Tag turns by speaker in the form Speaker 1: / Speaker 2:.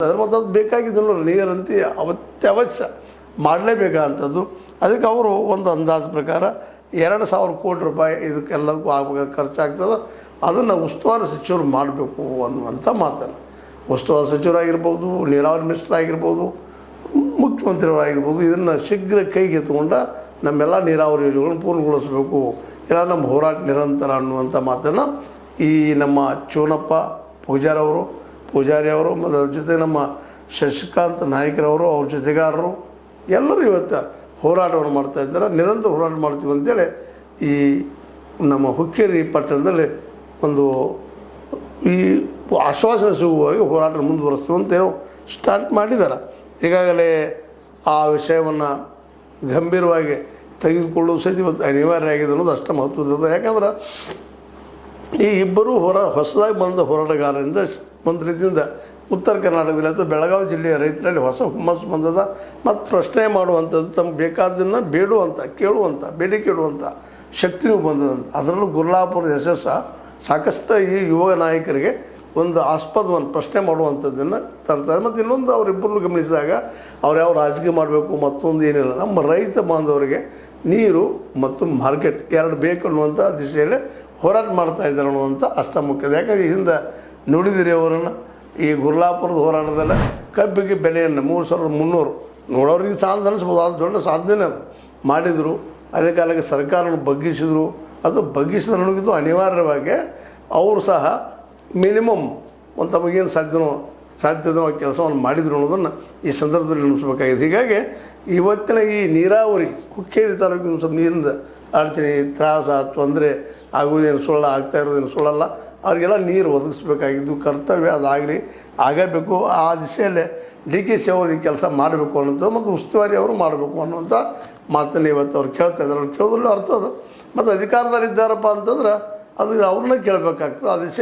Speaker 1: ಮತ್ತು ಅದು ಬೇಕಾಗಿದ್ದು ನೀರಂತೆ ಅತ್ಯವಶ್ಯ ಮಾಡಲೇಬೇಕಾದಂಥದ್ದು. ಅದಕ್ಕೆ ಅವರು ಒಂದು ಅಂದಾಜು ಪ್ರಕಾರ 2,000 ಕೋಟಿ ರೂಪಾಯಿ ಇದಕ್ಕೆಲ್ಲದಕ್ಕೂ ಆಗಬೇಕು ಖರ್ಚಾಗ್ತದೆ. ಅದನ್ನು ಉಸ್ತುವಾರಿ ಸಚಿವರು ಮಾಡಬೇಕು ಅನ್ನುವಂಥ ಮಾತನ್ನು ಉಸ್ತುವಾರಿ ಸಚಿವರಾಗಿರ್ಬೋದು, ನೀರಾವರಿ ಮಿನಿಸ್ಟರ್ ಆಗಿರ್ಬೋದು, ಮುಖ್ಯಮಂತ್ರಿಯವರಾಗಿರ್ಬೋದು, ಇದನ್ನು ಶೀಘ್ರ ಕೈಗೆತ್ತಿಕೊಂಡ ನಮ್ಮೆಲ್ಲ ನೀರಾವರಿ ಯೋಜನೆಗಳನ್ನು ಪೂರ್ಣಗೊಳಿಸಬೇಕು, ಇಲ್ಲ ನಮ್ಮ ಹೋರಾಟ ನಿರಂತರ ಅನ್ನುವಂಥ ಮಾತನ್ನು ಈ ನಮ್ಮ ಚೋನಪ್ಪ ಪೂಜಾರಿ ಅವರು ಮತ್ತು ಅದ್ರ ಜೊತೆ ನಮ್ಮ ಶಶಿಕಾಂತ್ ನಾಯ್ಕರವರು, ಅವ್ರ ಜೊತೆಗಾರರು ಎಲ್ಲರೂ ಇವತ್ತು ಹೋರಾಟವನ್ನು ಮಾಡ್ತಾಯಿದ್ದಾರೆ. ನಿರಂತರ ಹೋರಾಟ ಮಾಡ್ತೀವಿ ಅಂತೇಳಿ ಈ ನಮ್ಮ ಹುಕ್ಕೇರಿ ಪಟ್ಟಣದಲ್ಲಿ ಒಂದು ಈ ಆಶ್ವಾಸನೆ ಸಿಗುವವರೆಗೆ ಹೋರಾಟ ಮುಂದುವರಿಸ್ತೀವಿ ಅಂತೇನೋ ಸ್ಟಾರ್ಟ್ ಮಾಡಿದ್ದಾರೆ. ಈಗಾಗಲೇ ಆ ವಿಷಯವನ್ನು ಗಂಭೀರವಾಗಿ ತೆಗೆದುಕೊಳ್ಳುವ ಸಹಿತ ಇವತ್ತು ಅನಿವಾರ್ಯ ಆಗಿದೆ ಅನ್ನೋದು ಅಷ್ಟು ಮಹತ್ವದ. ಯಾಕಂದ್ರೆ ಈ ಇಬ್ಬರು ಹೊಸದಾಗಿ ಬಂದ ಹೋರಾಟಗಾರರಿಂದ ಒಂದು ರೀತಿಯಿಂದ ಉತ್ತರ ಕರ್ನಾಟಕದಲ್ಲಿ ಅಥವಾ ಬೆಳಗಾವಿ ಜಿಲ್ಲೆಯ ರೈತರಲ್ಲಿ ಹೊಸ ಹುಮ್ಮಸ್ಸು ಬಂದದ. ಮತ್ತು ಪ್ರಶ್ನೆ ಮಾಡುವಂಥದ್ದು, ತಮ್ಗೆ ಬೇಕಾದನ್ನು ಬೇಡುವಂಥ, ಕೇಳುವಂಥ, ಬೇಡಿಕೆ ಇಡುವಂಥ ಶಕ್ತಿಯೂ ಬಂದದಂತ. ಅದರಲ್ಲೂ ಗುರ್ಲಾಪುರ ಯಶಸ್ಸು ಸಾಕಷ್ಟು ಈ ಯುವ ನಾಯಕರಿಗೆ ಒಂದು ಆಸ್ಪದವನ್ನು ಪ್ರಶ್ನೆ ಮಾಡುವಂಥದ್ದನ್ನು ತರ್ತಾರೆ. ಮತ್ತು ಇನ್ನೊಂದು ಅವರಿಬ್ಬರನ್ನು ಗಮನಿಸಿದಾಗ ಅವ್ರು ಯಾವ ರಾಜಕೀಯ ಮಾಡಬೇಕು ಮತ್ತೊಂದು ಏನಿಲ್ಲ, ನಮ್ಮ ರೈತ ಬಾಂಧವರಿಗೆ ನೀರು ಮತ್ತು ಮಾರ್ಕೆಟ್ ಎರಡು ಬೇಕು ಅನ್ನುವಂಥ ದಿಶೆಯಲ್ಲಿ ಹೋರಾಟ ಮಾಡ್ತಾಯಿದ್ದಾರೆ ಅನ್ನುವಂಥ ಅಷ್ಟ ಮುಖ್ಯದ. ಯಾಕಂದರೆ ಈ ಹಿಂದೆ ನೋಡಿದಿರಿ ಅವರನ್ನು ಈ ಗುರ್ಲಾಪುರದ ಹೋರಾಟದಲ್ಲ ಕಬ್ಬಿಗೆ ಬೆಲೆಯನ್ನು 3,300 ನೋಡೋರಿಗೆ ಸಾಧನೆ ಅನಿಸ್ಬೋದು, ಅದು ದೊಡ್ಡ ಸಾಧನೆ ಅದು ಮಾಡಿದರು. ಅದೇ ಕಾಲಕ್ಕೆ ಸರ್ಕಾರವನ್ನು ಬಗ್ಗಿಸಿದರು. ಅದು ಬಗ್ಗಿಸಿದ ನನಗಿದ್ದು ಅನಿವಾರ್ಯವಾಗಿ ಅವರು ಸಹ ಮಿನಿಮಮ್ ಒಂದು ತಮಗೇನು ಸಾಧ್ಯನೋ ಕೆಲಸವನ್ನು ಮಾಡಿದರು ಅನ್ನೋದನ್ನು ಈ ಸಂದರ್ಭದಲ್ಲಿ ನೆನಪಿಸಬೇಕಾಗಿದೆ. ಹೀಗಾಗಿ ಇವತ್ತಿನ ಈ ನೀರಾವರಿ ಹುಕ್ಕೇರಿ ತಾಲೂಕಿನ ಸ್ವಲ್ಪ ನೀರಿಂದ ಅಡಚಣೆ, ತ್ರಾಸ, ತೊಂದರೆ ಆಗುವುದೇನು ಸುಳ್ಳ, ಆಗ್ತಾ ಇರೋದೇನು ಸುಳ್ಳಲ್ಲ. ಅವರಿಗೆಲ್ಲ ನೀರು ಒದಗಿಸ್ಬೇಕಾಗಿದ್ದು ಕರ್ತವ್ಯ, ಅದಾಗಲಿ ಆಗಬೇಕು. ಆ ದಿಶೆಯಲ್ಲೇ DKC ಅವರು ಈ ಕೆಲಸ ಮಾಡಬೇಕು ಅನ್ನೋಂಥದ್ದು ಮತ್ತು ಉಸ್ತುವಾರಿ ಅವರು ಮಾಡಬೇಕು ಅನ್ನುವಂಥ ಮಾತನ್ನು ಇವತ್ತು ಅವ್ರು ಕೇಳ್ತಾ ಇದ್ದಾರೆ. ಅವ್ರು ಕೇಳೋದ್ರಲ್ಲಿ ಅರ್ಥ ಅದು. ಮತ್ತು ಅಧಿಕಾರದಲ್ಲಿದ್ದಾರಪ್ಪ ಅಂತಂದ್ರೆ ಅದು ಅವ್ರನ್ನ ಕೇಳಬೇಕಾಗ್ತದೆ. ಆ ದಿಶೆ